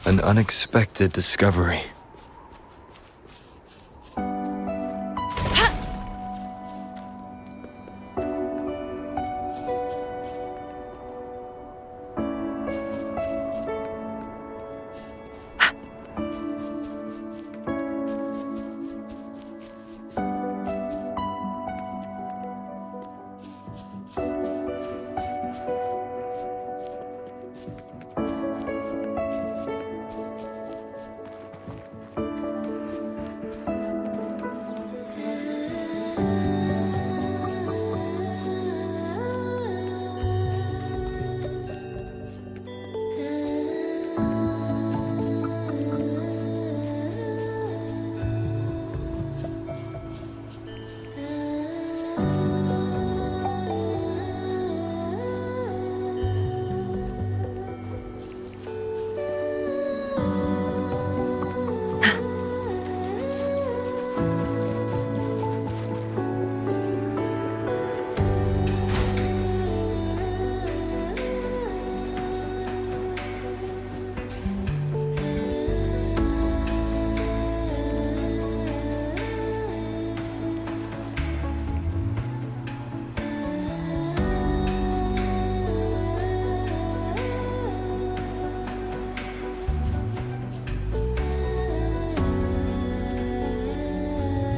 An unexpected discovery.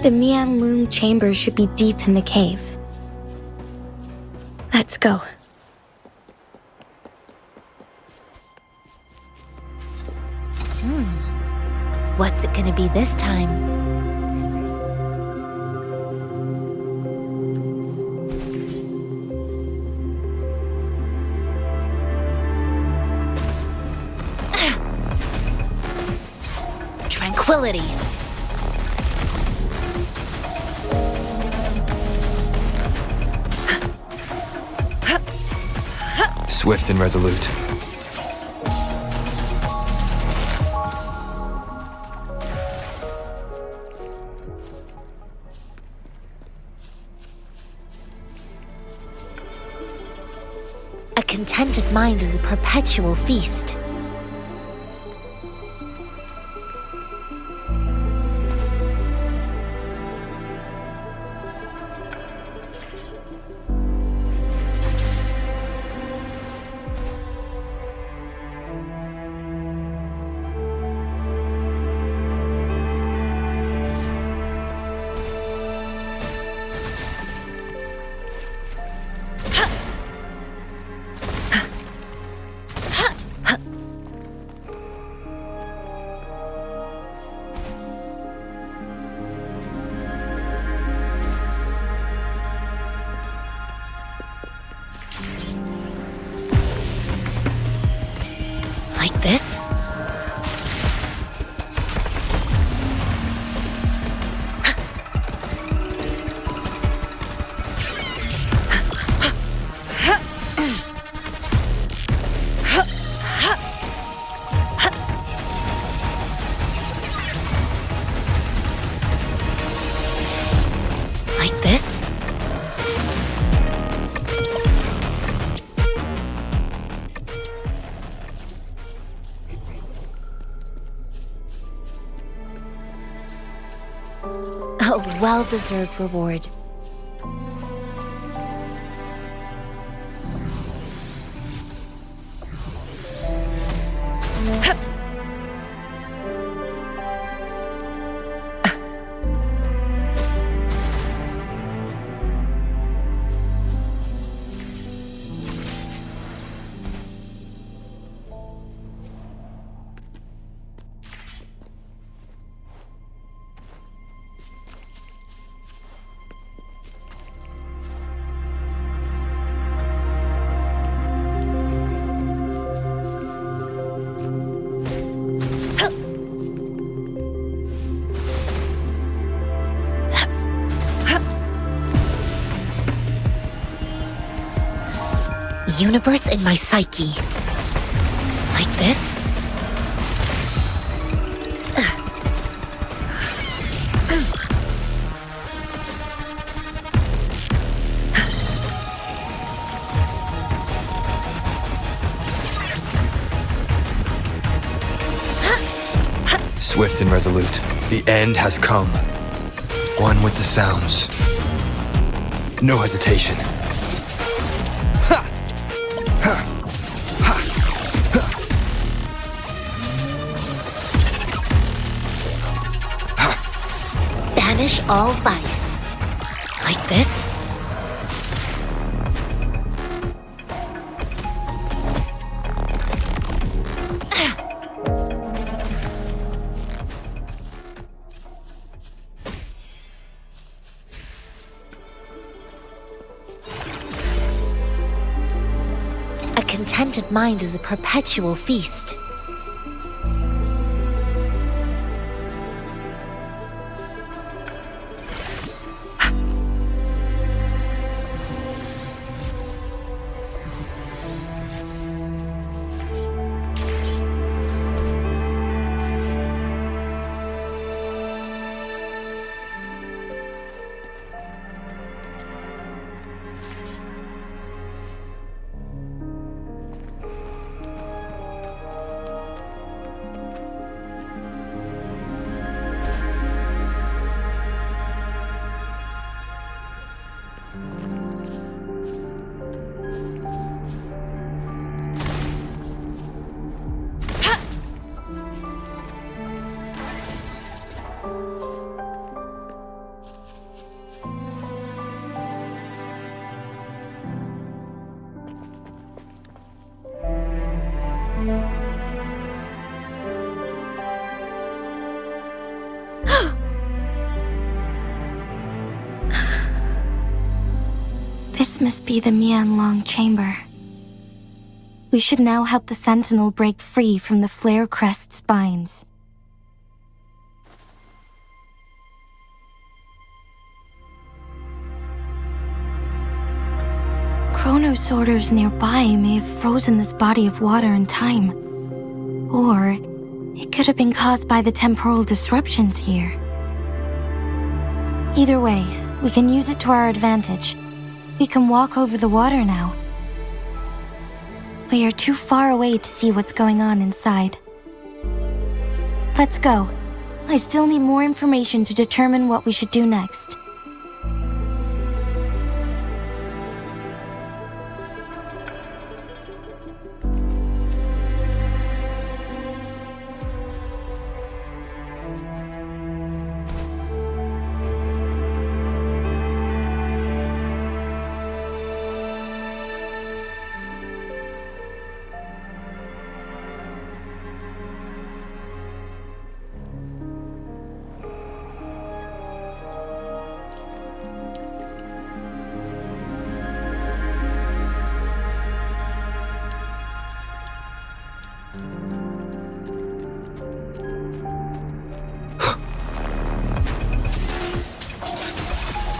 The Mian Loom chamber should be deep in the cave. Let's go. What's it gonna be this time? Tranquility. Swift and resolute. A contented mind is a perpetual feast. Like this? Like this? A well-deserved reward. Universe in my psyche. Like this? swift and resolute. The end has come. One with the sounds. No hesitation. Ha! Ha! Ha! Ha! Banish all vice. Like this? A contented mind is a perpetual feast. This must be the Mianlong chamber. We should now help the sentinel break free from the flare crest's binds. Chronos orders nearby may have frozen this body of water in time. Or it could have been caused by the temporal disruptions here. Either way, we can use it to our advantage. We can walk over the water now. We are too far away to see what's going on inside. Let's go. I still need more information to determine what we should do next.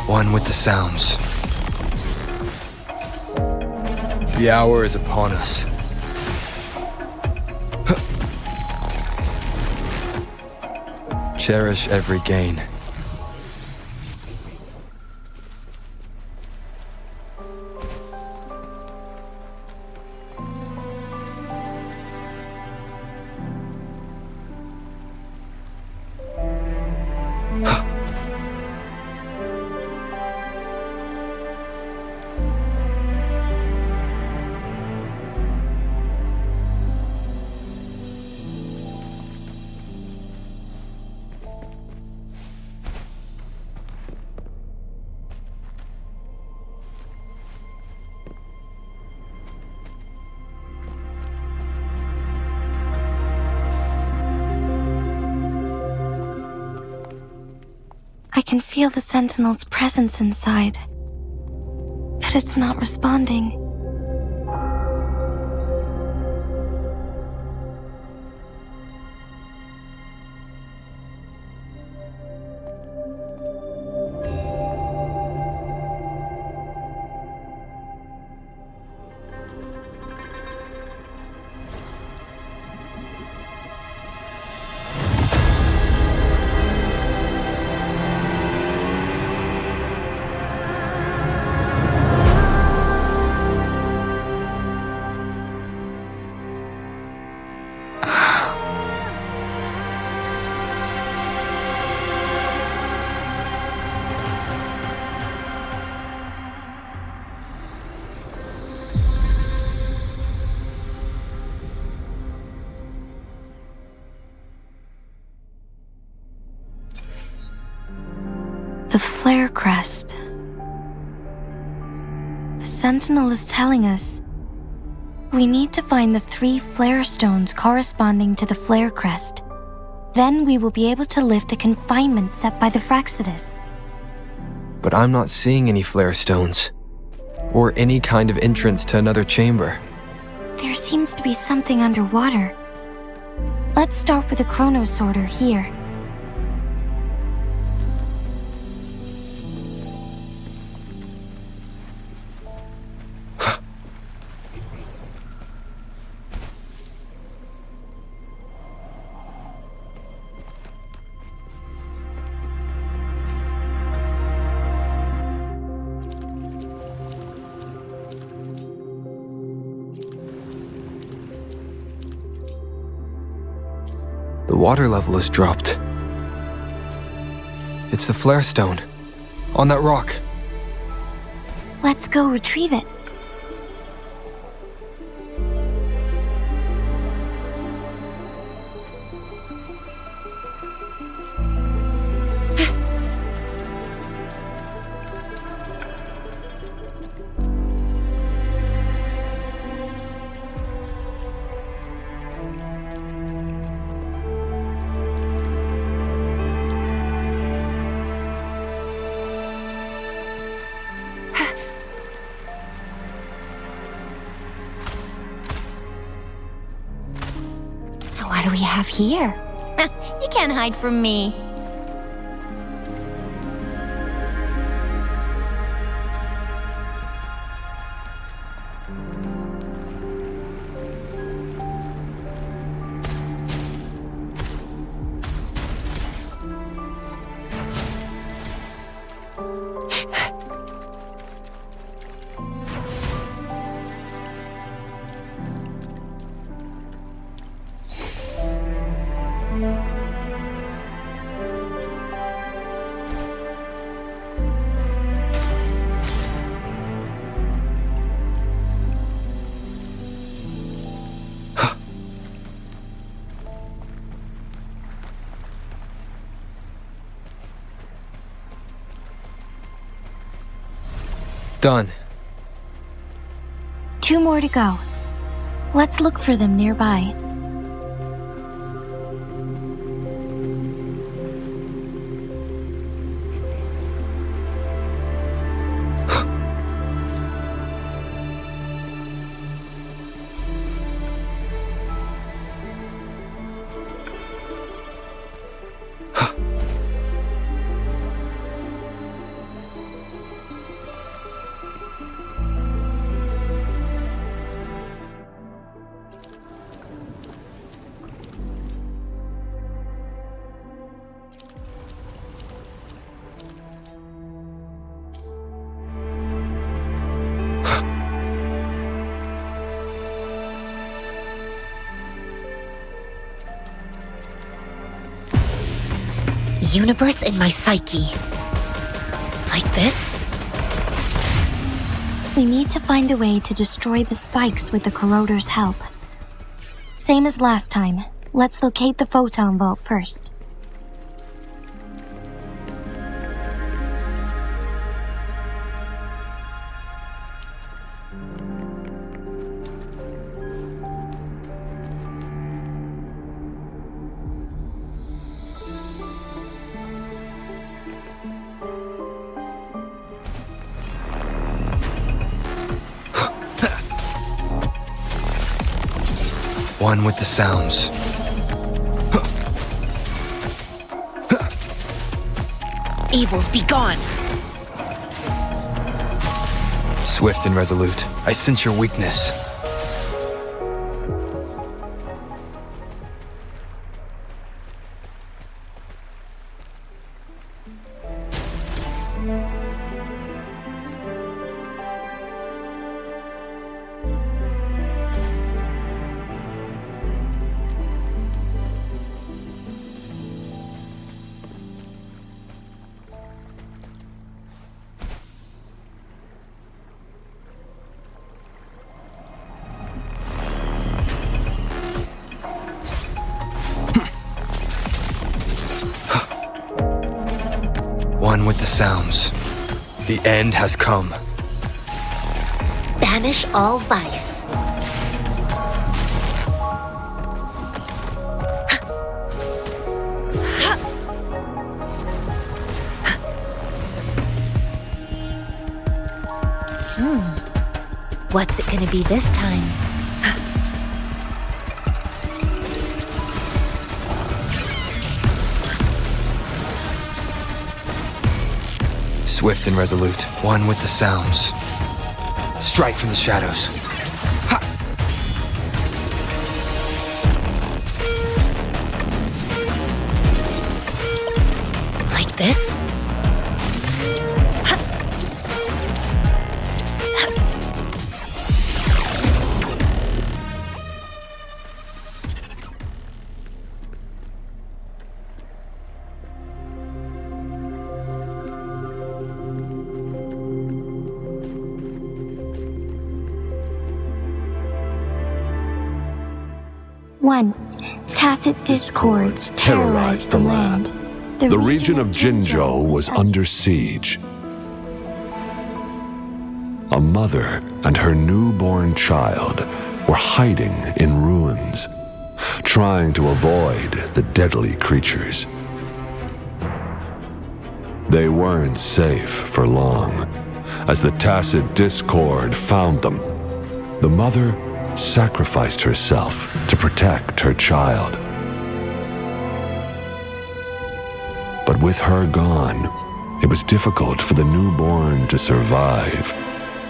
One with the sounds. The hour is upon us. Cherish every gain. I can feel the sentinel's presence inside, but it's not responding. flare crest. The sentinel is telling us we need to find the 3 flare stones corresponding to the flare crest. Then we will be able to lift the confinement set by the Fraccidus. But I'm not seeing any flare stones, or any kind of entrance to another chamber. There seems to be something underwater. Let's start with a chrono sorter here. The water level has dropped. It's the flare stone, on that rock. Let's go retrieve it. What do we have here? You can't hide from me. Done. 2 more to go. Let's look for them nearby. Universe in my psyche. Like this? We need to find a way to destroy the spikes with the corroder's help. Same as last time. Let's locate the photon vault first. One with the sounds. Evils be gone. Swift and resolute. I sense your weakness. one with the sounds. The end has come. Banish all vice. What's it gonna be this time? Swift and resolute, one with the sounds. Strike from the shadows. Ha! Like this? Once, tacit discords terrorized the land. The region of Jinzhou was under siege. A mother and her newborn child were hiding in ruins, trying to avoid the deadly creatures. They weren't safe for long, as the tacit discord found them. The mother sacrificed herself to protect her child. But with her gone, it was difficult for the newborn to survive.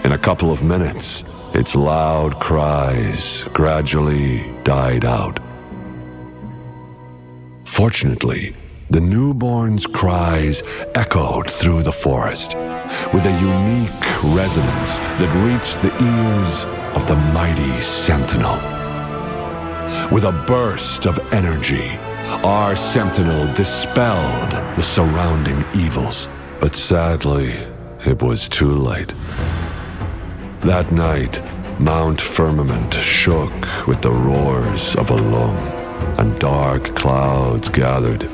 In a couple of minutes, its loud cries gradually died out. Fortunately, the newborn's cries echoed through the forest with a unique resonance that reached the ears of the mighty sentinel. With a burst of energy, our sentinel dispelled the surrounding evils. But sadly, it was too late. That night, Mount Firmament shook with the roars of a loom, and dark clouds gathered.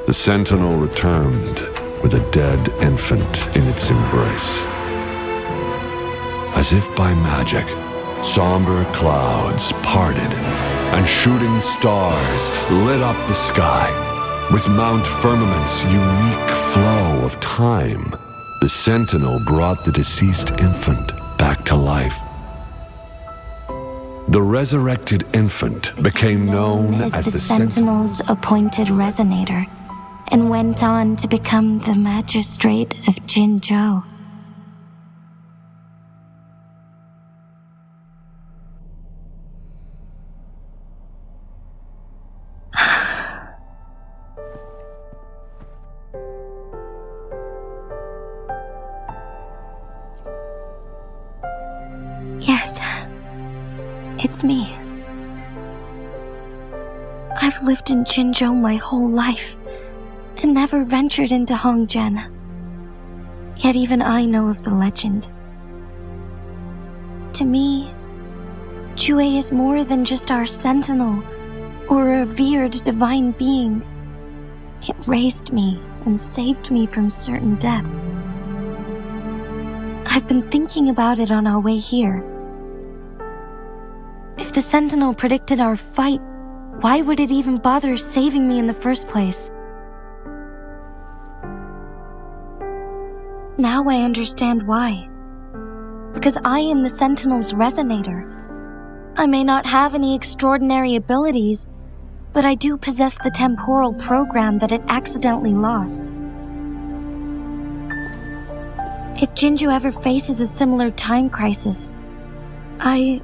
The sentinel returned with a dead infant in its embrace. As if by magic, somber clouds parted, and shooting stars lit up the sky. With Mount Firmament's unique flow of time, the sentinel brought the deceased infant back to life. The resurrected infant became known as the Sentinel's appointed resonator, and went on to become the magistrate of Jinzhou. Yes, it's me. I've lived in Jinzhou my whole life and never ventured into Hongjian. Yet even I know of the legend. To me, Jue is more than just our sentinel or a revered divine being. It raised me and saved me from certain death. I've been thinking about it on our way here. If the sentinel predicted our fight, why would it even bother saving me in the first place? Now I understand why. Because I am the Sentinel's resonator. I may not have any extraordinary abilities, but I do possess the temporal program that it accidentally lost. If Jinzhou ever faces a similar time crisis, I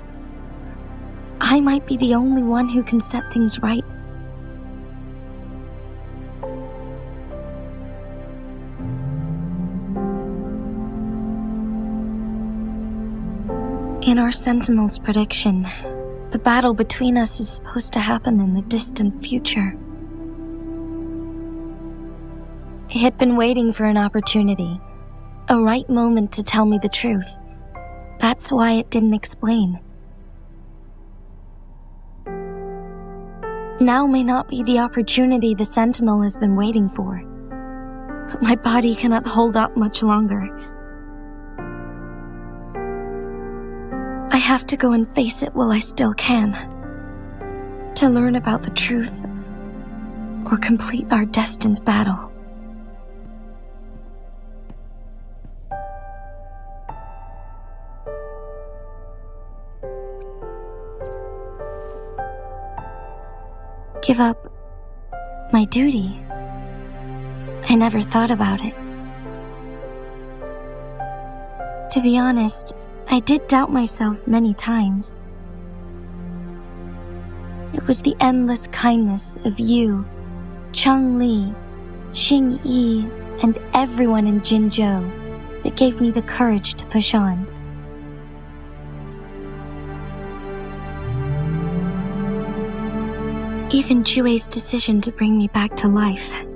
might be the only one who can set things right. In our Sentinel's prediction, the battle between us is supposed to happen in the distant future. It had been waiting for an opportunity, a right moment to tell me the truth. That's why it didn't explain. Now may not be the opportunity the Sentinel has been waiting for, but my body cannot hold up much longer. I have to go and face it while I still can, to learn about the truth or complete our destined battle. Give up my duty? I never thought about it. To be honest, I did doubt myself many times. It was the endless kindness of you, Cheng Li, Xing Yi, and everyone in Jinzhou that gave me the courage to push on. Even Jue's decision to bring me back to life,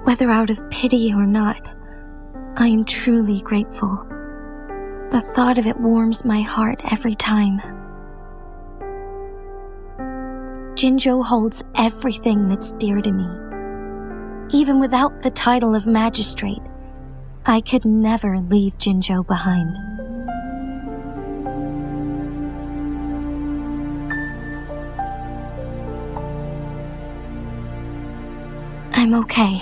whether out of pity or not, I am truly grateful. The thought of it warms my heart every time. Jinzhou holds everything that's dear to me. Even without the title of magistrate, I could never leave Jinzhou behind. I'm okay.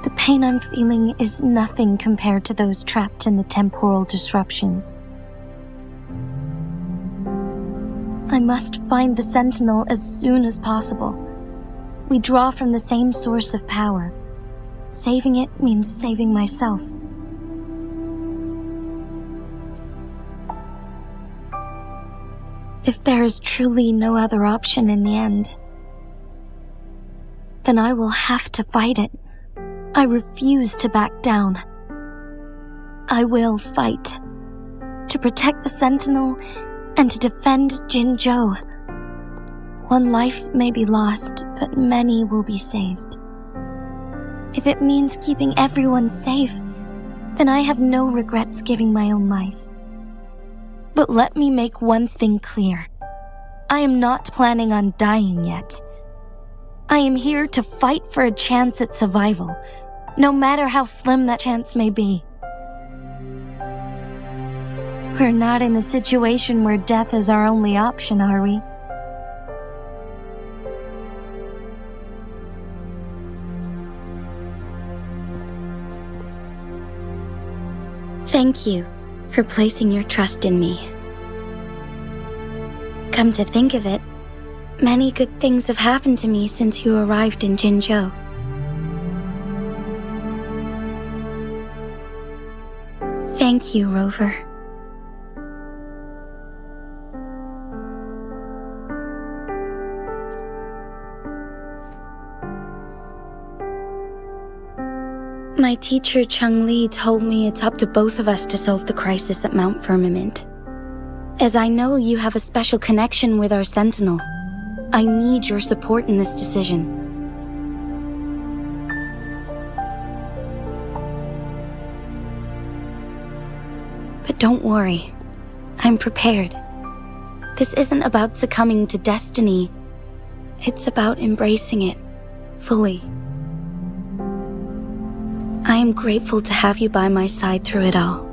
The pain I'm feeling is nothing compared to those trapped in the temporal disruptions. I must find the Sentinel as soon as possible. We draw from the same source of power. Saving it means saving myself. If there is truly no other option in the end, then I will have to fight it. I refuse to back down. I will fight to protect the Sentinel and to defend Jinzhou. One life may be lost, but many will be saved. If it means keeping everyone safe, then I have no regrets giving my own life. But let me make one thing clear. I am not planning on dying yet. I am here to fight for a chance at survival, no matter how slim that chance may be. We're not in a situation where death is our only option, are we? Thank you for placing your trust in me. Come to think of it, many good things have happened to me since you arrived in Jinzhou. Thank you, Rover. My teacher Cheng Li told me it's up to both of us to solve the crisis at Mount Firmament. As I know you have a special connection with our Sentinel, I need your support in this decision. But don't worry, I'm prepared. This isn't about succumbing to destiny. It's about embracing it fully. I am grateful to have you by my side through it all.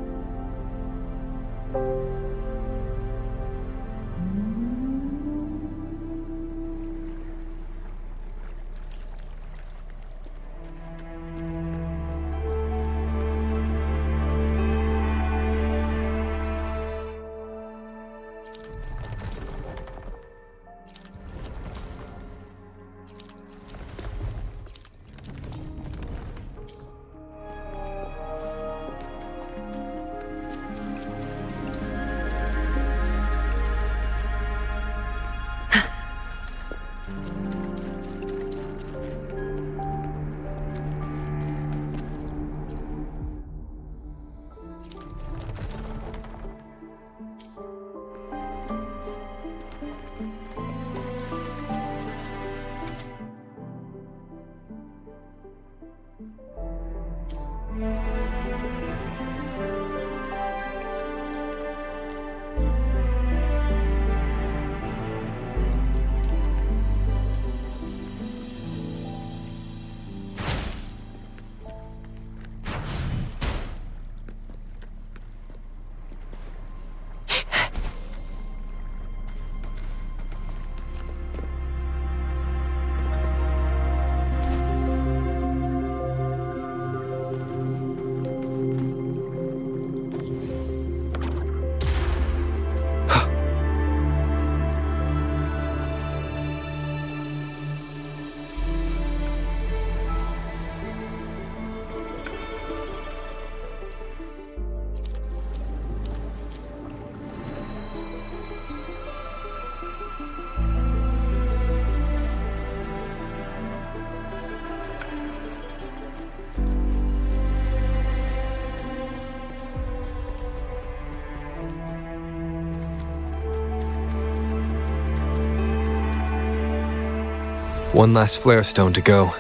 One last flare stone to go.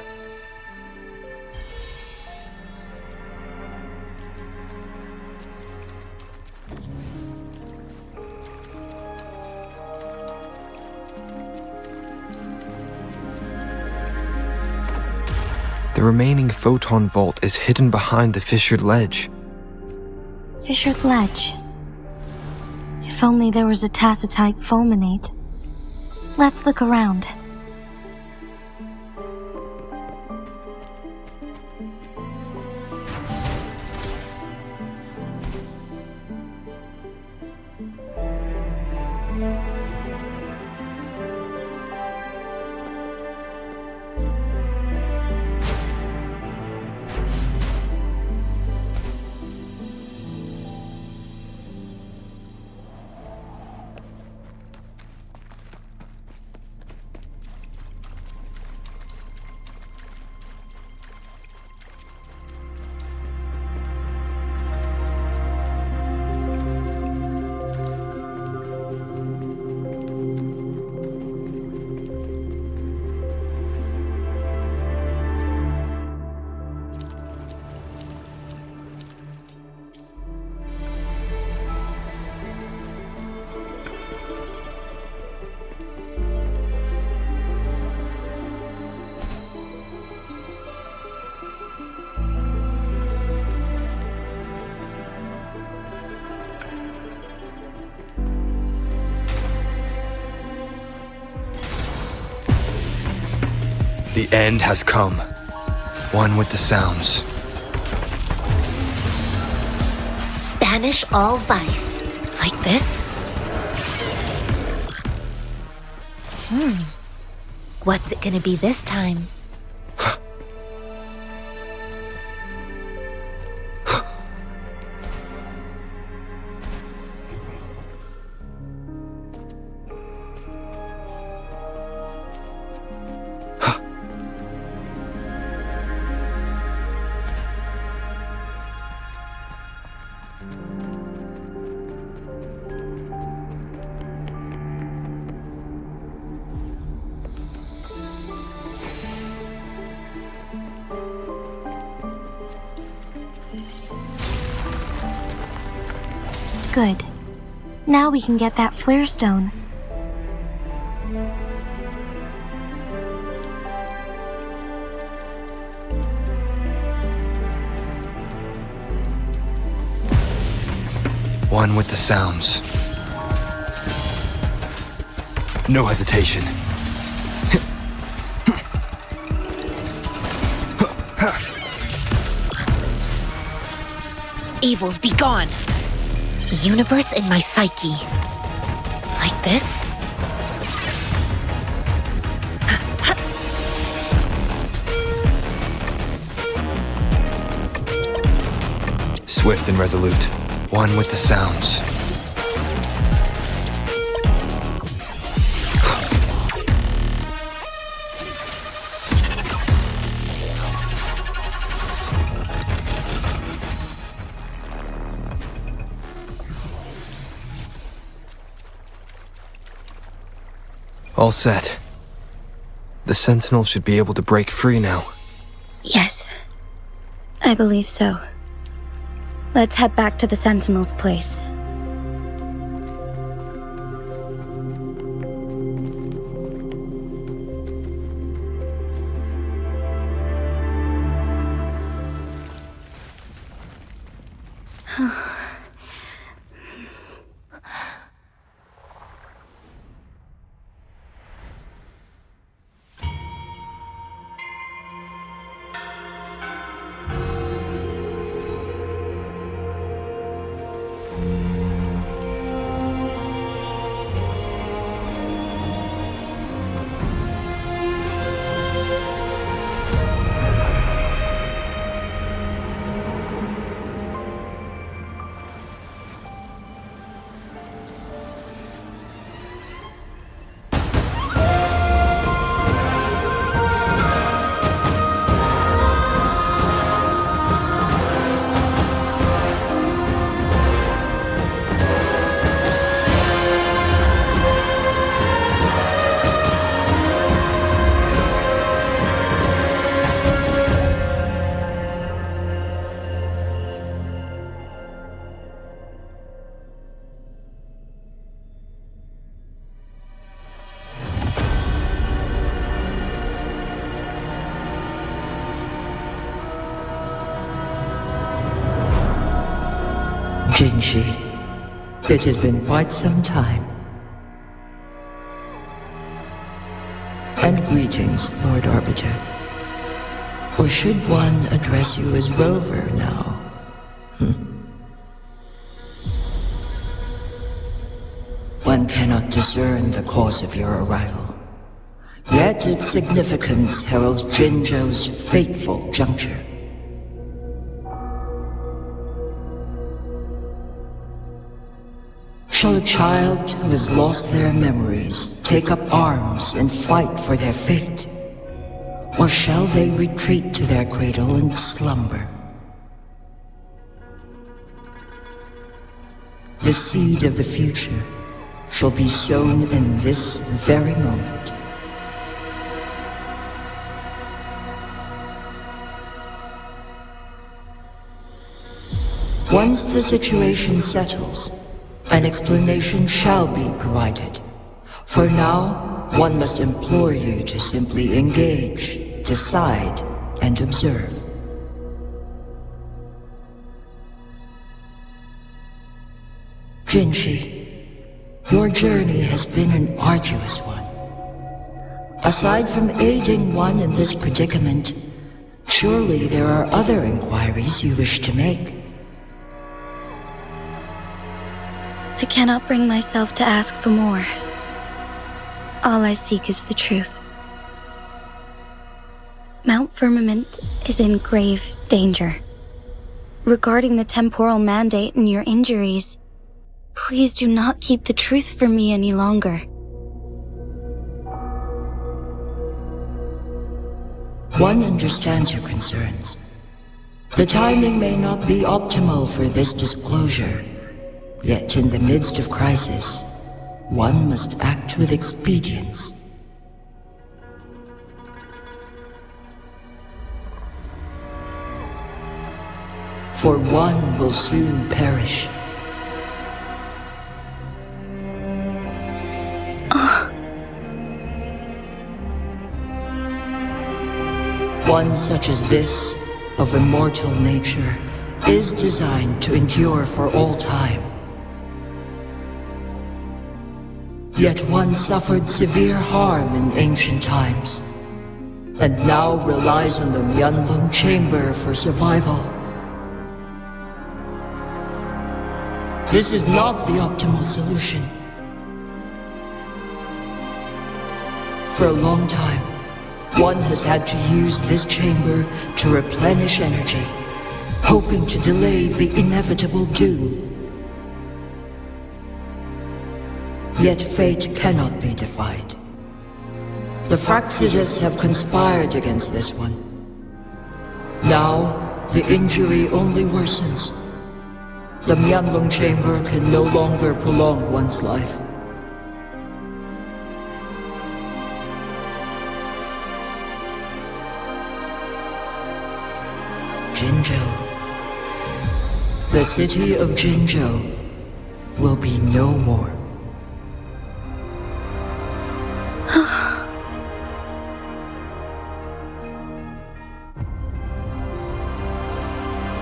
The remaining photon vault is hidden behind the fissured ledge. Fissured ledge. If only there was a tacitite fulminate. Let's look around. The end has come. One with the sounds. Banish all vice. Like this? What's it gonna be this time? Good. Now we can get that flare stone. One with the sounds. No hesitation. Evils be gone! Universe in my psyche. Like this? Swift and resolute. One with the sounds. All set. The Sentinel should be able to break free now. Yes. I believe so. Let's head back to the Sentinel's place. Jinhsi. It has been quite some time. And greetings, Lord Arbiter. Or should one address you as Rover now? One cannot discern the cause of your arrival. Yet its significance heralds Jinzhou's fateful juncture. Shall a child who has lost their memories take up arms and fight for their fate? Or shall they retreat to their cradle and slumber? The seed of the future shall be sown in this very moment. Once the situation settles, an explanation shall be provided. For now, one must implore you to simply engage, decide, and observe. Jinhsi, your journey has been an arduous one. Aside from aiding one in this predicament, surely there are other inquiries you wish to make. I cannot bring myself to ask for more. All I seek is the truth. Mount Firmament is in grave danger. Regarding the temporal mandate and your injuries, please do not keep the truth from me any longer. One understands your concerns. The timing may not be optimal for this disclosure. Yet in the midst of crisis, one must act with expedience. For one will soon perish. One such as this, of immortal nature, is designed to endure for all time. Yet one suffered severe harm in ancient times, and now relies on the Myanlong chamber for survival. This is not the optimal solution. For a long time, one has had to use this chamber to replenish energy, hoping to delay the inevitable doom. Yet fate cannot be defied. The Fraxitus have conspired against this one. Now, the injury only worsens. The Myanlong chamber can no longer prolong one's life. Jinzhou. The city of Jinzhou will be no more.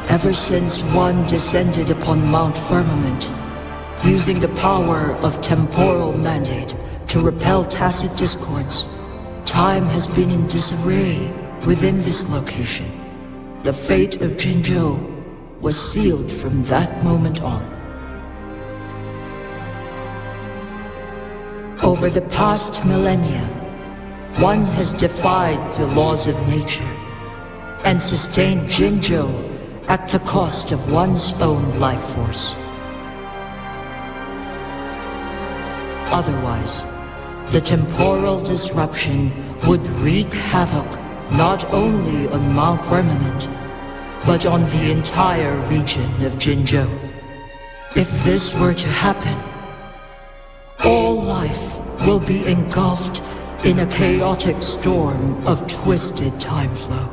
Ever since one descended upon Mount Firmament, using the power of temporal mandate to repel tacit discords, time has been in disarray within this location. The fate of Jinzhou was sealed from that moment on. Over the past millennia, one has defied the laws of nature and sustained Jinzhou at the cost of one's own life force. Otherwise, the temporal disruption would wreak havoc not only on Mount Firmament, but on the entire region of Jinzhou. If this were to happen, all life will be engulfed in a chaotic storm of twisted time flow.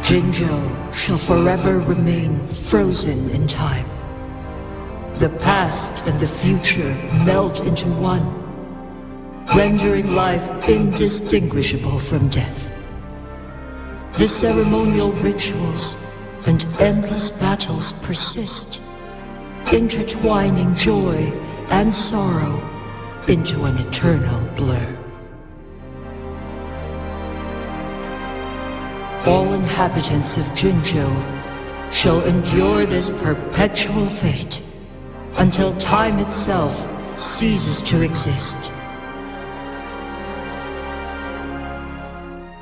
Jinzhou shall forever remain frozen in time. The past and the future melt into one, rendering life indistinguishable from death. The ceremonial rituals and endless battles persist, intertwining joy and sorrow into an eternal blur. All inhabitants of Jinzhou shall endure this perpetual fate until time itself ceases to exist.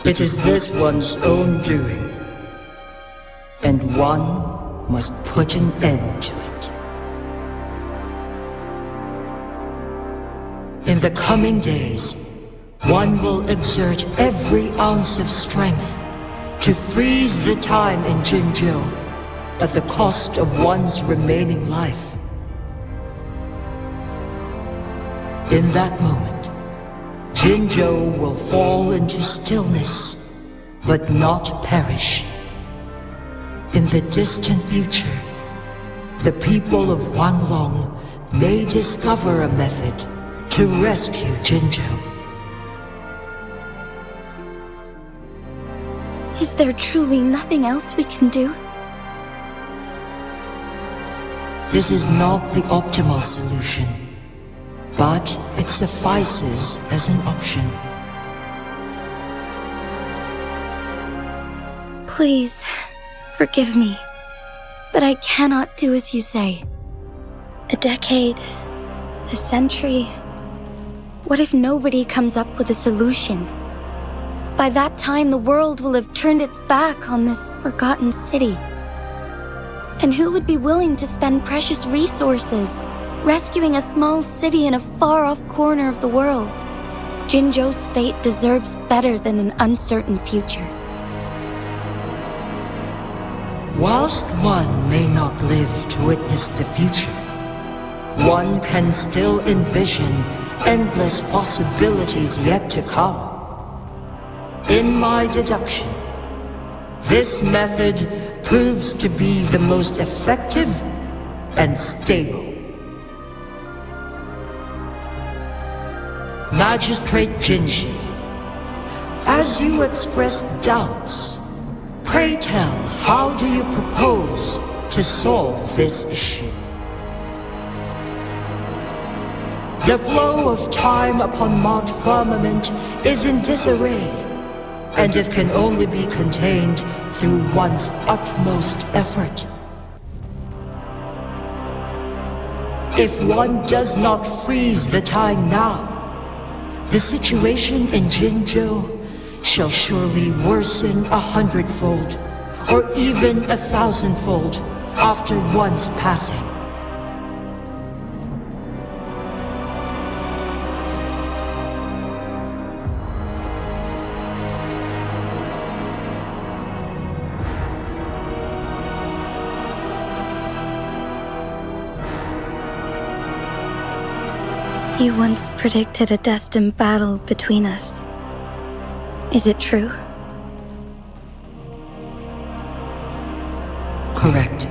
It is this one's own doing, and one must put an end to it. In the coming days, one will exert every ounce of strength to freeze the time in Jinzhou at the cost of one's remaining life. In that moment, Jinzhou will fall into stillness, but not perish. In the distant future, the people of Wanglong may discover a method to rescue Jinzhou. Is there truly nothing else we can do? This is not the optimal solution, but it suffices as an option. Please, forgive me, but I cannot do as you say. A decade, a century. What if nobody comes up with a solution? By that time, the world will have turned its back on this forgotten city. And who would be willing to spend precious resources rescuing a small city in a far-off corner of the world? Jinzhou's fate deserves better than an uncertain future. Whilst one may not live to witness the future, one can still envision endless possibilities yet to come. In my deduction, this method proves to be the most effective and stable. Magistrate Jinhsi, as you express doubts, pray tell, how do you propose to solve this issue? The flow of time upon Mount Firmament is in disarray, and it can only be contained through one's utmost effort. If one does not freeze the time now, the situation in Jinzhou shall surely worsen 100-fold, or even 1,000-fold after one's passing. You once predicted a destined battle between us. Is it true? Correct.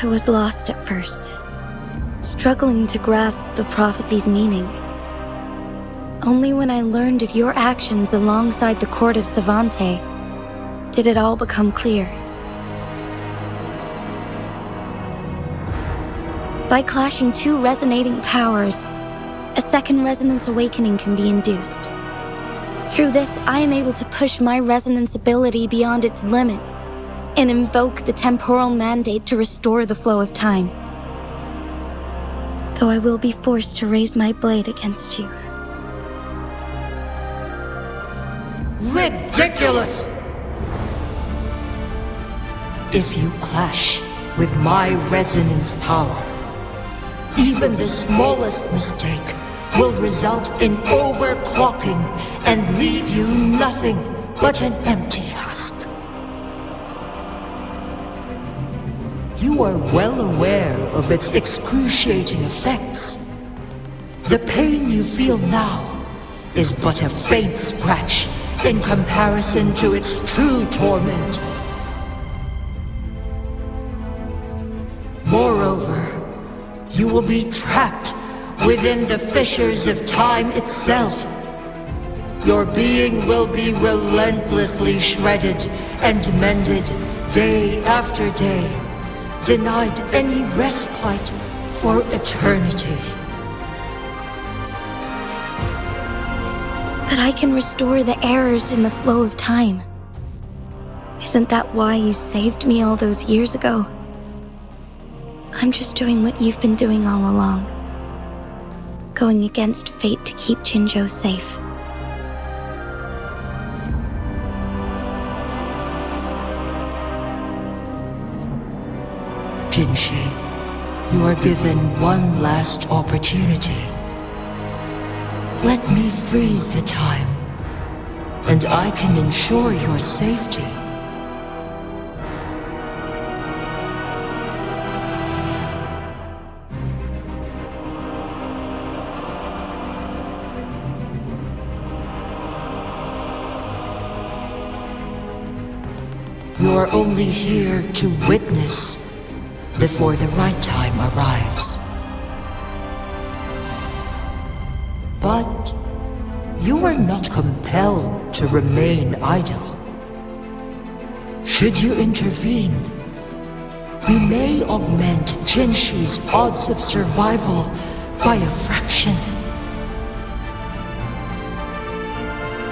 I was lost at first, struggling to grasp the prophecy's meaning. Only when I learned of your actions alongside the court of Savante did it all become clear. By clashing two resonating powers, a second resonance awakening can be induced. Through this, I am able to push my resonance ability beyond its limits and invoke the temporal mandate to restore the flow of time. Though I will be forced to raise my blade against you. Ridiculous! If you clash with my resonance power, even the smallest mistake will result in overclocking and leave you nothing but an empty husk. You are well aware of its excruciating effects. The pain you feel now is but a faint scratch in comparison to its true torment. Moreover, you will be trapped within the fissures of time itself. Your being will be relentlessly shredded and mended day after day, denied any respite for eternity. But I can restore the errors in the flow of time. Isn't that why you saved me all those years ago? I'm just doing what you've been doing all along. Going against fate to keep Jinzhou safe. Jinhsi, you are given one last opportunity. Let me freeze the time, and I can ensure your safety. You are only here to witness before the right time arrives. But you are not compelled to remain idle. Should you intervene, we may augment Jinhsi's odds of survival by a fraction.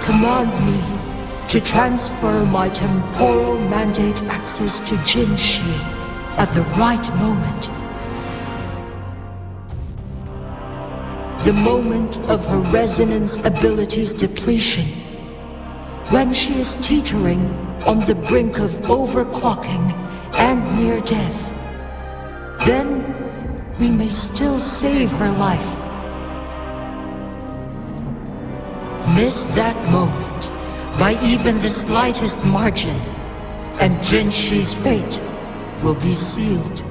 Command me to transfer my temporal mandate access to Jinhsi at the right moment. The moment of her resonance ability's depletion, when she is teetering on the brink of overclocking and near death. Then we may still save her life. Miss that moment by even the slightest margin, and Jinhsi's fate will be sealed.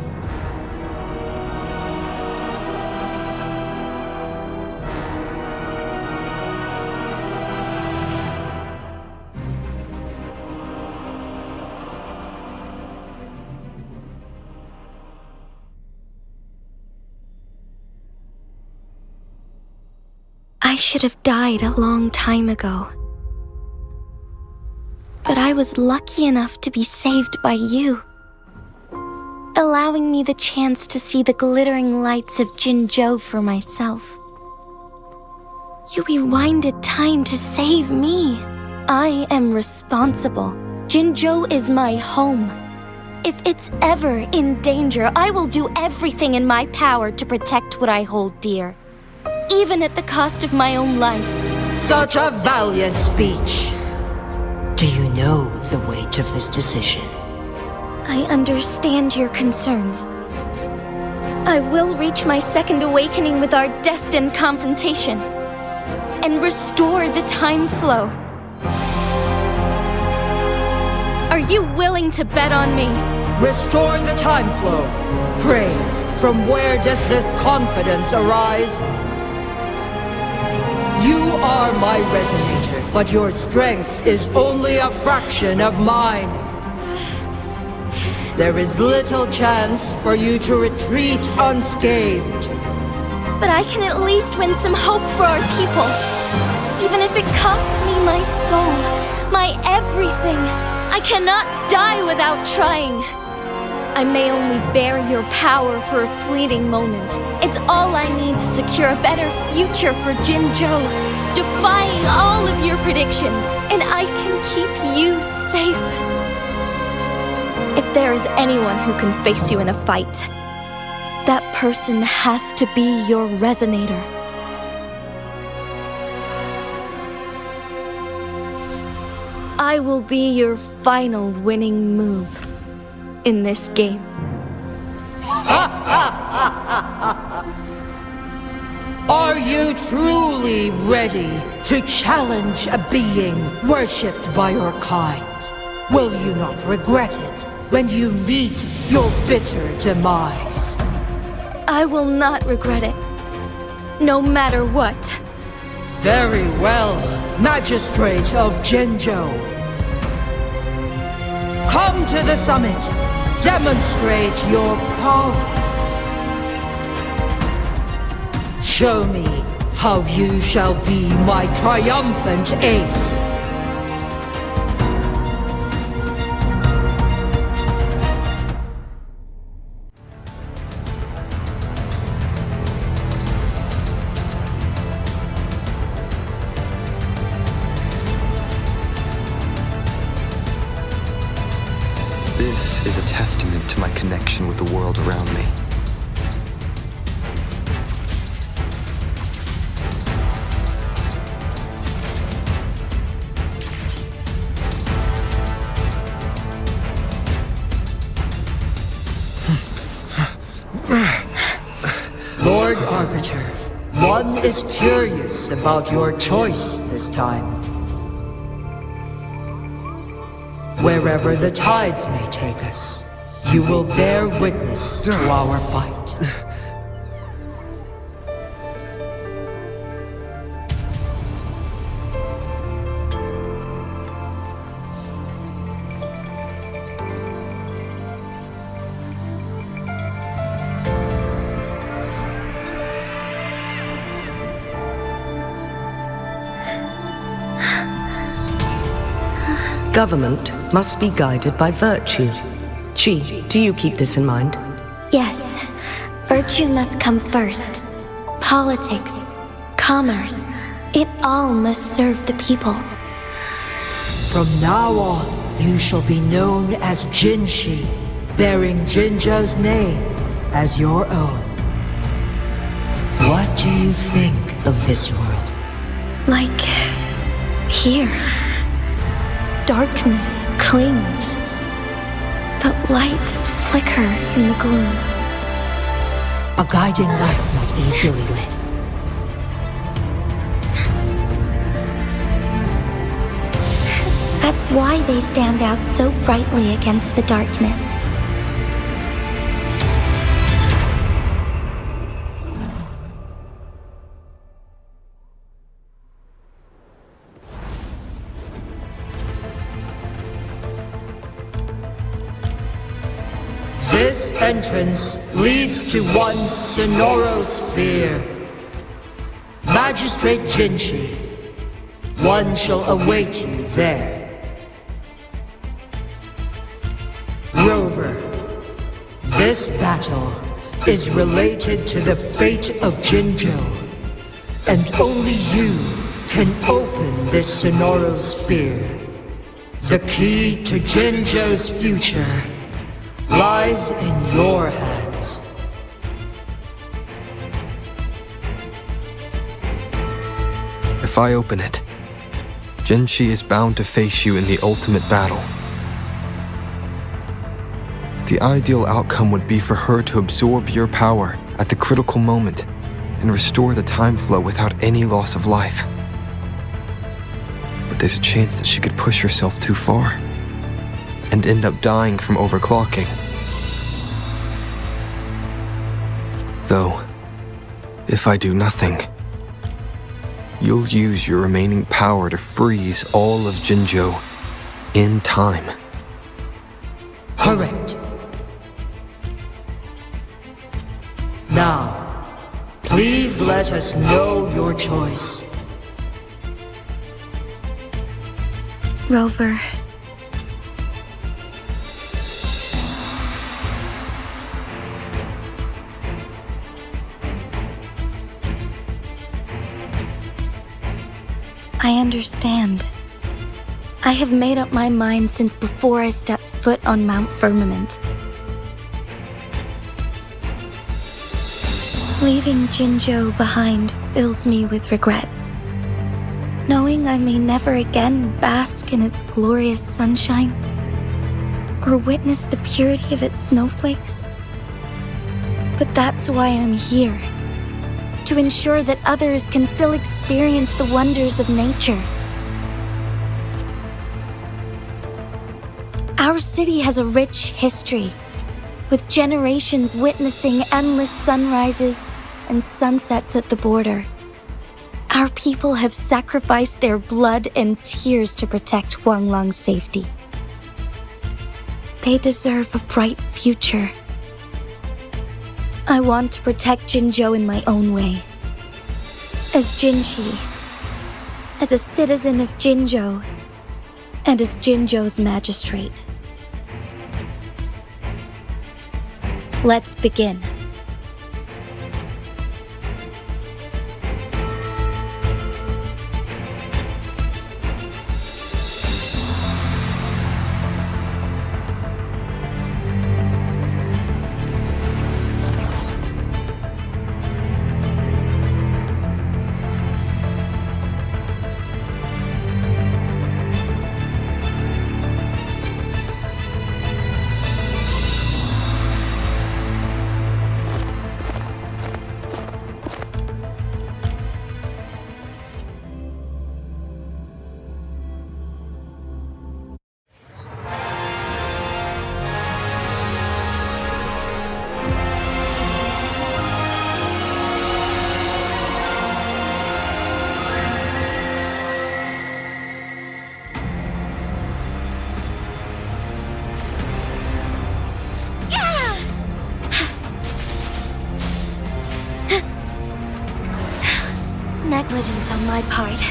I should have died a long time ago. But I was lucky enough to be saved by you, allowing me the chance to see the glittering lights of Jinzhou for myself. You rewinded time to save me. I am responsible. Jinzhou is my home. If it's ever in danger, I will do everything in my power to protect what I hold dear, even at the cost of my own life. Such a valiant speech. Do you know the weight of this decision? I understand your concerns. I will reach my second awakening with our destined confrontation and restore the time flow. Are you willing to bet on me? Restore the time flow. Pray, from where does this confidence arise? You are my resonator, but your strength is only a fraction of mine. There is little chance for you to retreat unscathed. But I can at least win some hope for our people. Even if it costs me my soul, my everything, I cannot die without trying. I may only bear your power for a fleeting moment. It's all I need to secure a better future for Jinzhou, defying all of your predictions, and I can keep you safe. If there is anyone who can face you in a fight, that person has to be your resonator. I will be your final winning move in this game. Are you truly ready to challenge a being worshipped by your kind? Will you not regret it when you meet your bitter demise? I will not regret it, no matter what. Very well, Magistrate of Jinzhou. Come to the summit. Demonstrate your prowess. Show me how you shall be my triumphant ace. This is a testament to my connection with the world around me. Lord Arbiter, one is curious about your choice this time. Wherever the tides may take us, you will bear witness to our fight. Government must be guided by virtue. Chi, do you keep this in mind? Yes, virtue must come first. Politics, commerce, it all must serve the people. From now on, you shall be known as Jinhsi, bearing Jinzhou's name as your own. What do you think of this world? Like here. Darkness clings, but lights flicker in the gloom. A guiding light's not easily lit. That's why they stand out so brightly against the darkness. This entrance leads to one sonorosphere. Magistrate Jinhsi, one shall await you there. Rover, this battle is related to the fate of Jinzhou, and only you can open this sonorosphere. The key to Jinzhou's future lies in your hands. If I open it, Jinhsi is bound to face you in the ultimate battle. The ideal outcome would be for her to absorb your power at the critical moment and restore the time flow without any loss of life. But there's a chance that she could push herself too far and end up dying from overclocking. Though, if I do nothing, you'll use your remaining power to freeze all of Jinzhou in time. Correct. Now, please let us know your choice. Rover. I understand. I have made up my mind since before I stepped foot on Mount Firmament. Leaving Jinzhou behind fills me with regret. Knowing I may never again bask in its glorious sunshine or witness the purity of its snowflakes. But that's why I'm here. To ensure that others can still experience the wonders of nature. Our city has a rich history, with generations witnessing endless sunrises and sunsets at the border. Our people have sacrificed their blood and tears to protect Huanglang's safety. They deserve a bright future. I want to protect Jinzhou in my own way, As Jinhsi, as a citizen of Jinzhou, and as Jinzhou's magistrate. Let's begin. Negligence on my part.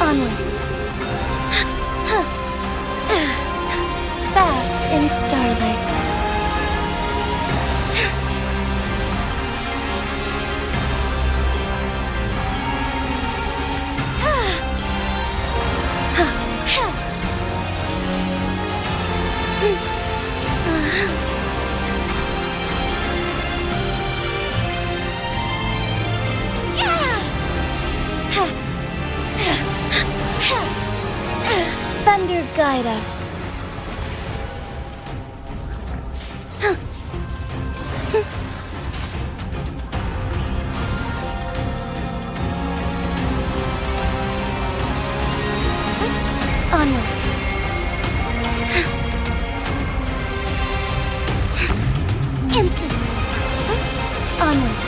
Onwards. Bask in starlight. Thunder guide us. Onwards. Incidents. Onwards.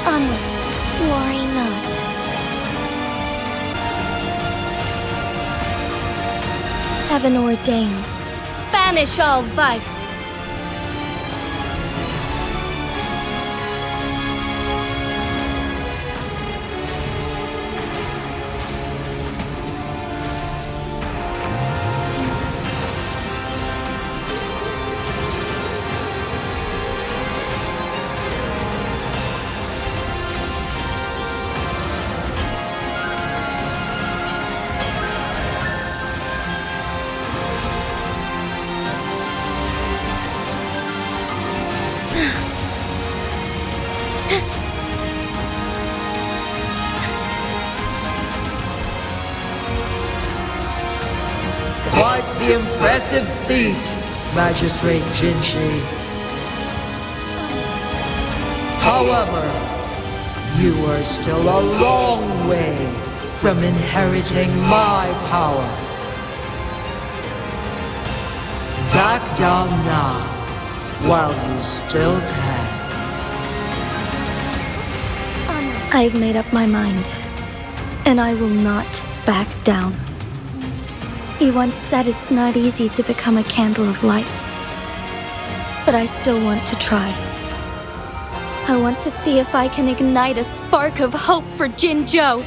Onwards, worry not. Heaven ordains, banish all vice. Quite the impressive feat, Magistrate Jinhsi. However, you are still a long way from inheriting my power. Back down now, while you still can. I've made up my mind, and I will not back down. He once said it's not easy to become a candle of light, but I still want to try. I want to see if I can ignite a spark of hope for Jinzhou.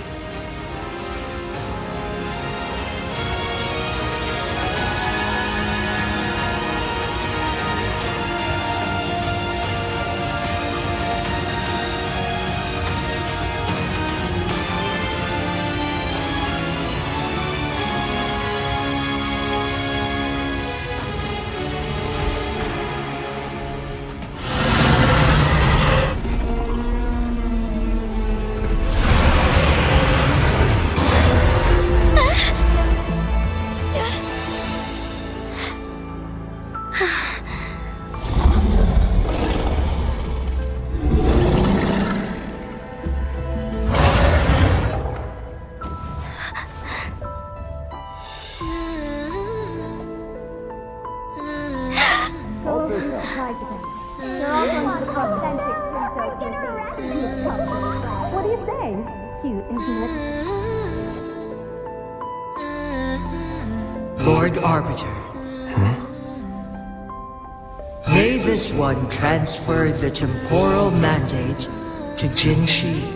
What do you say? Cute, isn't it? Lord Arbiter. May this one transfer the temporal mandate to Jinhsi.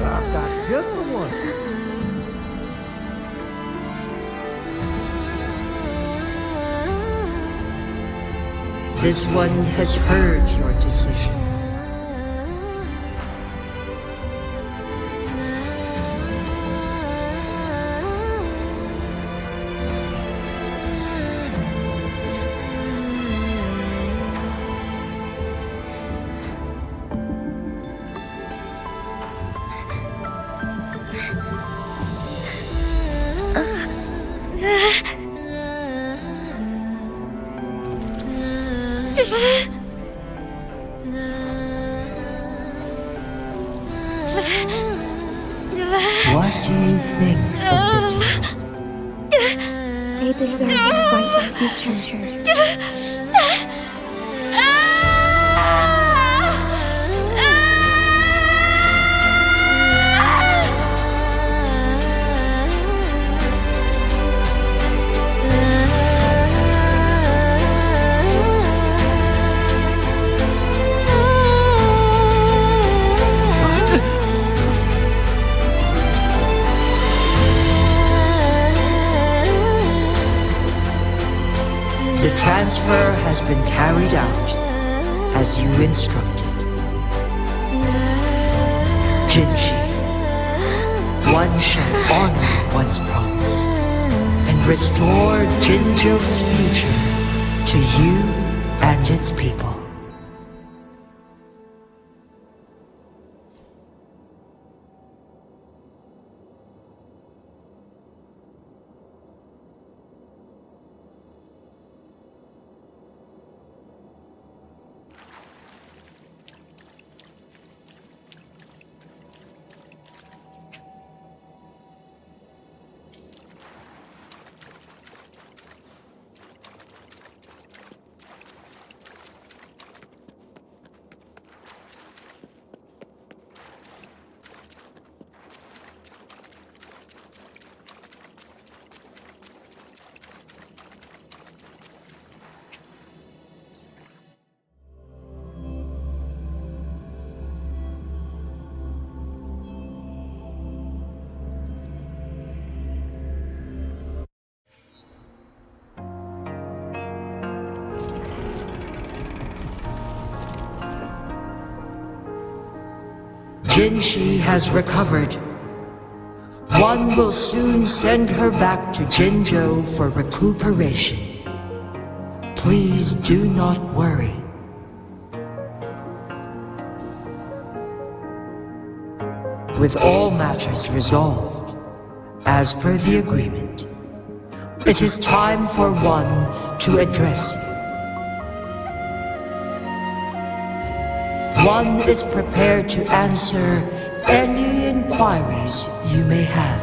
I've got just the one. This one has heard your decision. What do you think of this one? They deserve a bright future. The transfer has been carried out as you instructed. Jinhsi, one shall honor one's promise and restore Jinzhou's future to you and its people. Jinhsi has recovered. One will soon send her back to Jinzhou for recuperation. Please do not worry. With all matters resolved, as per the agreement, it is time for one to address you. One is prepared to answer any inquiries you may have.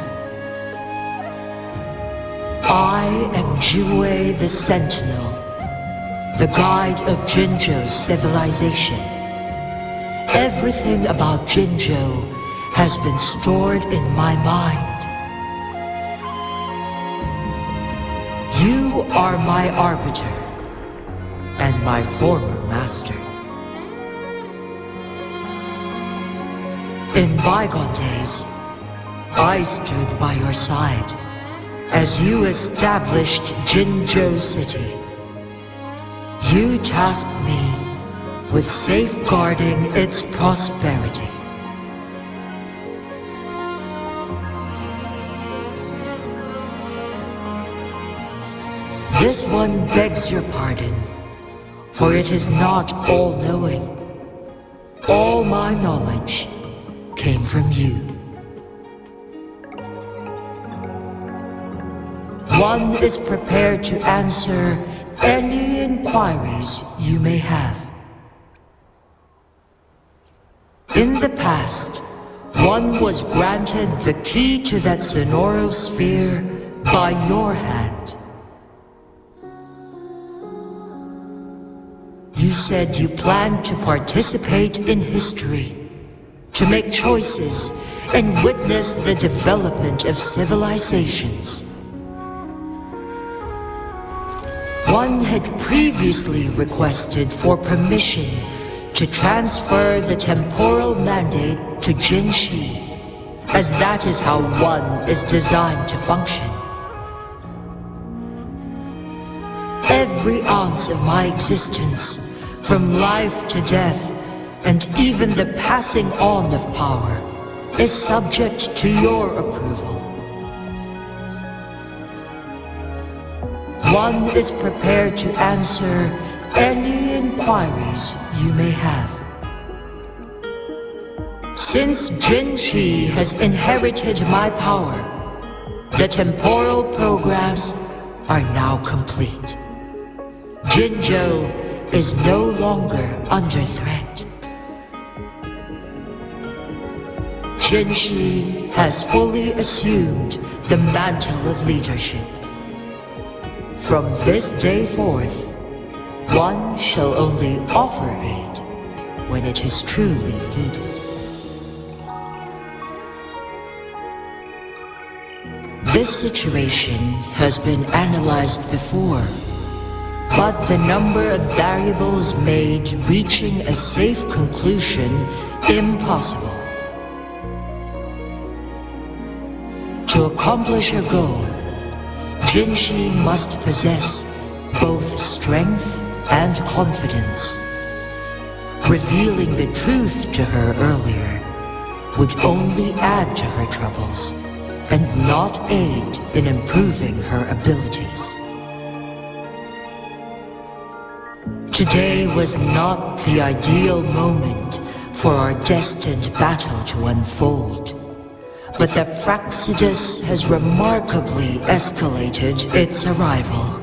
I am Jue the Sentinel, the guide of Jinzhou's civilization. Everything about Jinzhou has been stored in my mind. You are my arbiter and my former master. In bygone days, I stood by your side as you established Jinzhou City. You tasked me with safeguarding its prosperity. This one begs your pardon, for it is not all-knowing. All my knowledge came from you. One is prepared to answer any inquiries you may have. In the past, one was granted the key to that Sonoro sphere by your hand. You said you planned to participate in history, to make choices and witness the development of civilizations. One had previously requested for permission to transfer the temporal mandate to Jinhsi, as that is how one is designed to function. Every ounce of my existence, from life to death, and even the passing on of power, is subject to your approval. One is prepared to answer any inquiries you may have. Since Jinhsi has inherited my power, the temporal programs are now complete. Jinzhou is no longer under threat. Jinhsi has fully assumed the mantle of leadership. From this day forth, one shall only offer aid when it is truly needed. This situation has been analyzed before, but the number of variables made reaching a safe conclusion impossible. To accomplish a goal, Jinhsi must possess both strength and confidence. Revealing the truth to her earlier would only add to her troubles and not aid in improving her abilities. Today was not the ideal moment for our destined battle to unfold, but the Fraxidus has remarkably escalated its arrival.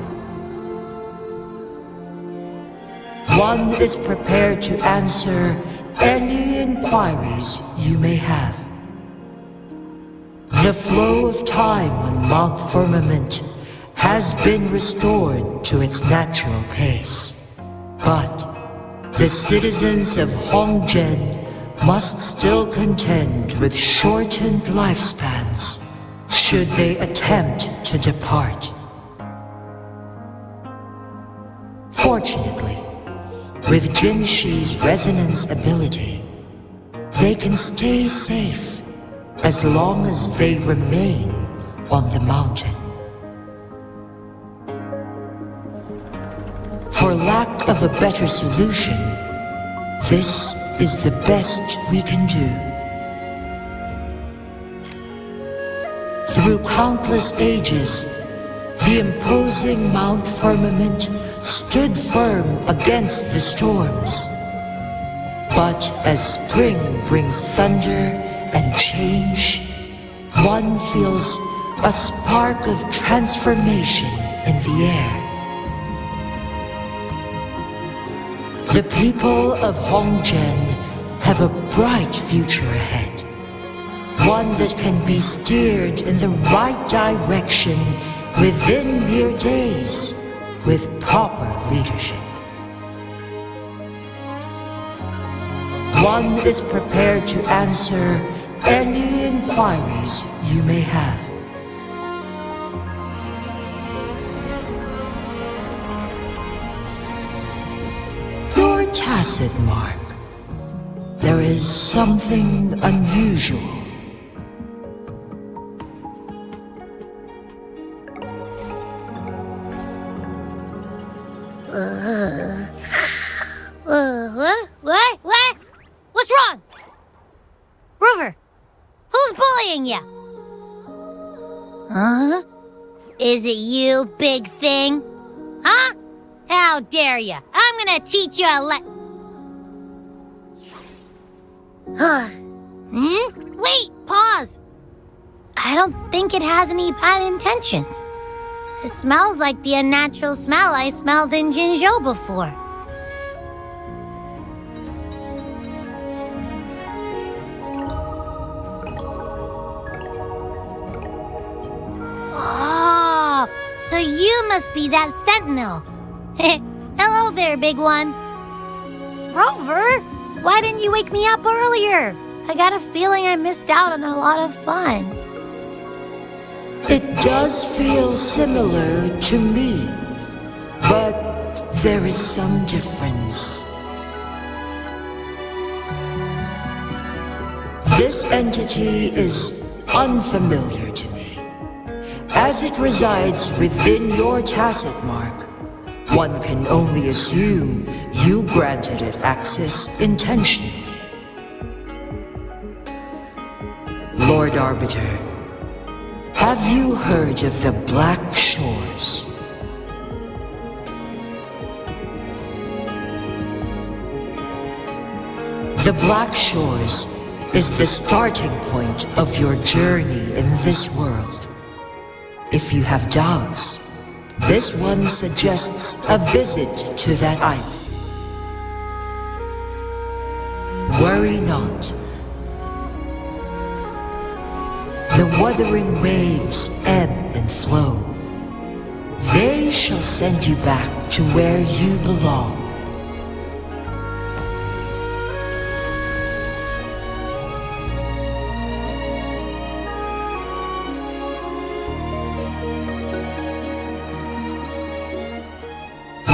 One is prepared to answer any inquiries you may have. The flow of time on Mount Firmament has been restored to its natural pace, but the citizens of Hongzhen must still contend with shortened lifespans should they attempt to depart. Fortunately, with Jinhsi's resonance ability, they can stay safe as long as they remain on the mountain. For lack of a better solution, this is the best we can do. Through countless ages, the imposing Mount Firmament stood firm against the storms. But as spring brings thunder and change, one feels a spark of transformation in the air. The people of Hongzhen have a bright future ahead, one that can be steered in the right direction within mere days with proper leadership. One is prepared to answer any inquiries you may have. You're tacit, Mark. There is something unusual. What? What's wrong? Rover, who's bullying you? Huh? Is it you, big thing? Huh? How dare you? I'm gonna teach you a Wait, pause. I don't think it has any bad intentions. It smells like the unnatural smell I smelled in Jinzhou before. must be that sentinel. Hello there, big one. Rover, why didn't you wake me up earlier? I got a feeling I missed out on a lot of fun. It does feel similar to me, but there is some difference. This entity is unfamiliar to me. As it resides within your tacit mark, one can only assume you granted it access intentionally. Lord Arbiter, have you heard of the Black Shores? The Black Shores is the starting point of your journey in this world. If you have doubts, this one suggests a visit to that island. Worry not. The Wutheringwaves ebb and flow. They shall send you back to where you belong.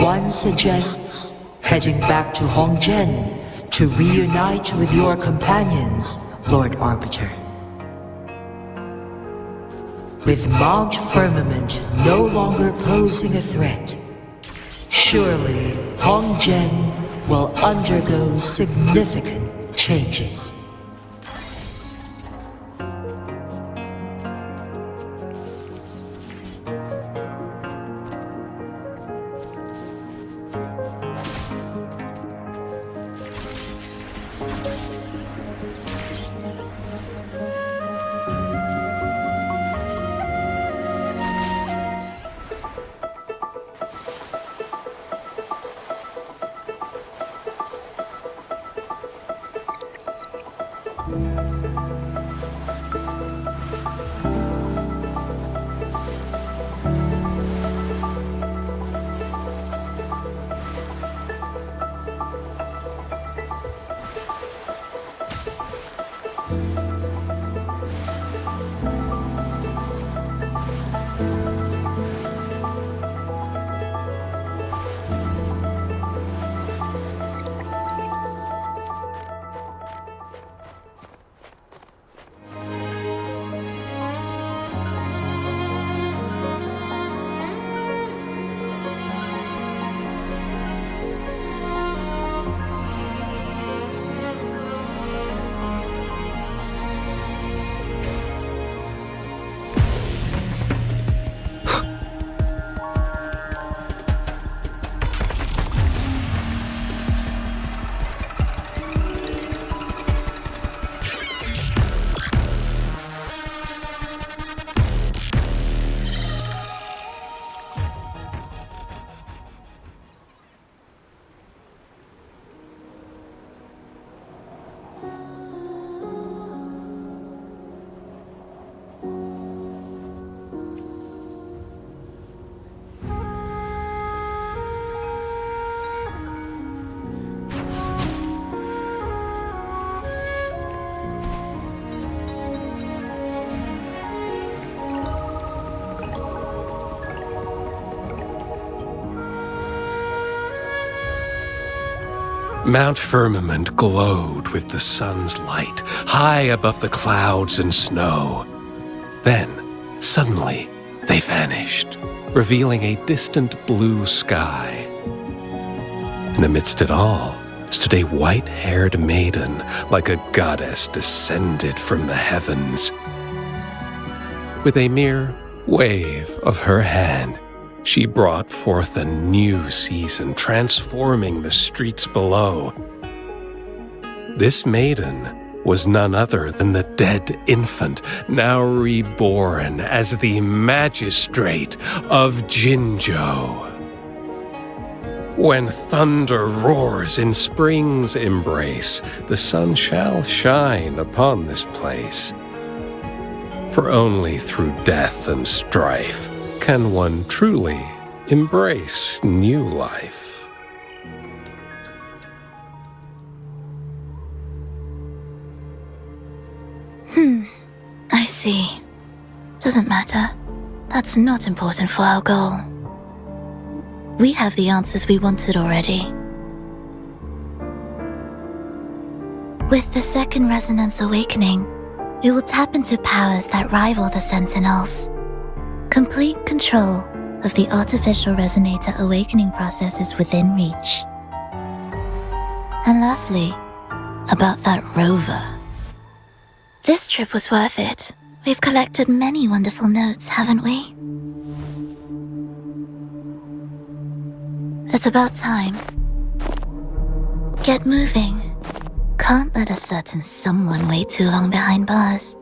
One suggests heading back to Hongzhen to reunite with your companions, Lord Arbiter. With Mount Firmament no longer posing a threat, surely Hongzhen will undergo significant changes. Mount Firmament glowed with the sun's light, high above the clouds and snow. Then, suddenly, they vanished, revealing a distant blue sky. And amidst it all stood a white-haired maiden, like a goddess descended from the heavens. With a mere wave of her hand, she brought forth a new season, transforming the streets below. This maiden was none other than the dead infant, now reborn as the magistrate of Jinzhou. When thunder roars in spring's embrace, the sun shall shine upon this place. For only through death and strife can one truly embrace new life. I see. Doesn't matter. That's not important for our goal. We have the answers we wanted already. With the second resonance awakening, we will tap into powers that rival the Sentinels. Complete control of the artificial resonator awakening process is within reach. And lastly, about that Rover. This trip was worth it. We've collected many wonderful notes, haven't we? It's about time. Get moving. Can't let a certain someone wait too long behind bars.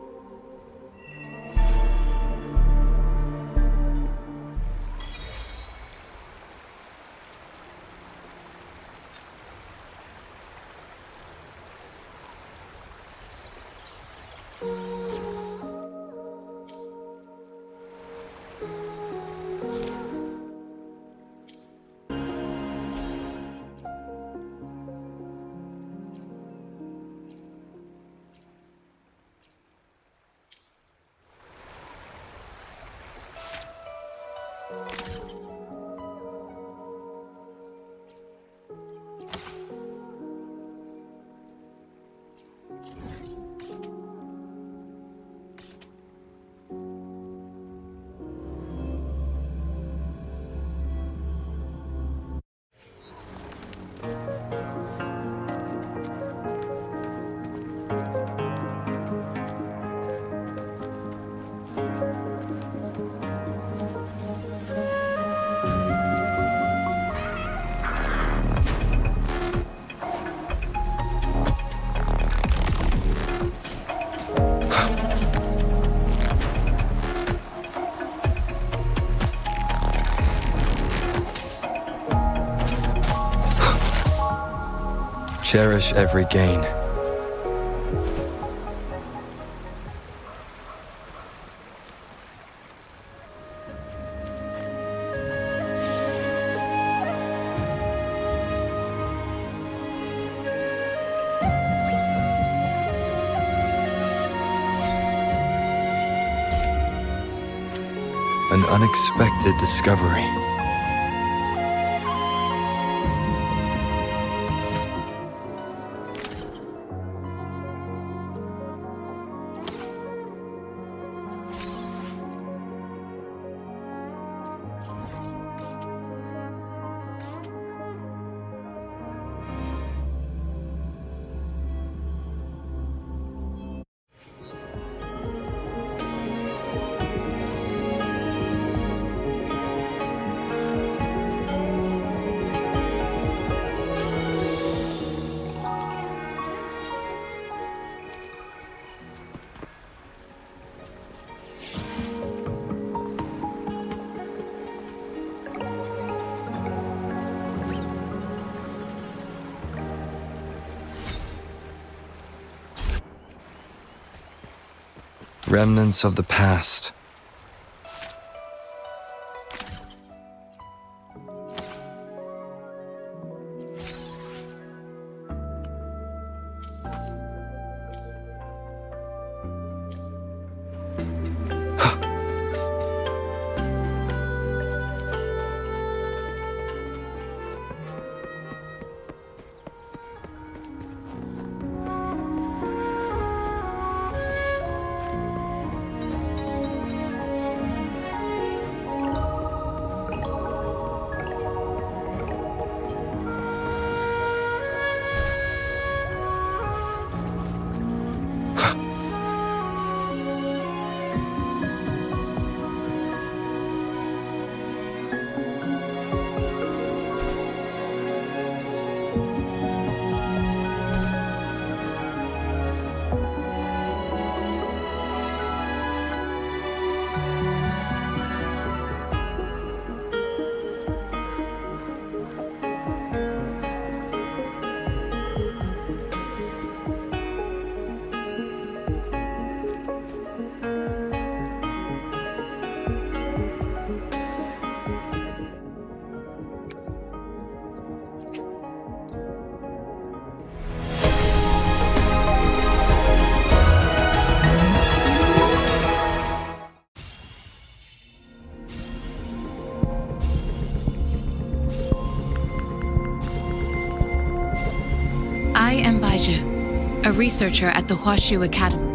Cherish every gain. An unexpected discovery. Remnants of the past. I am Baiju, a researcher at the Huashu Academy.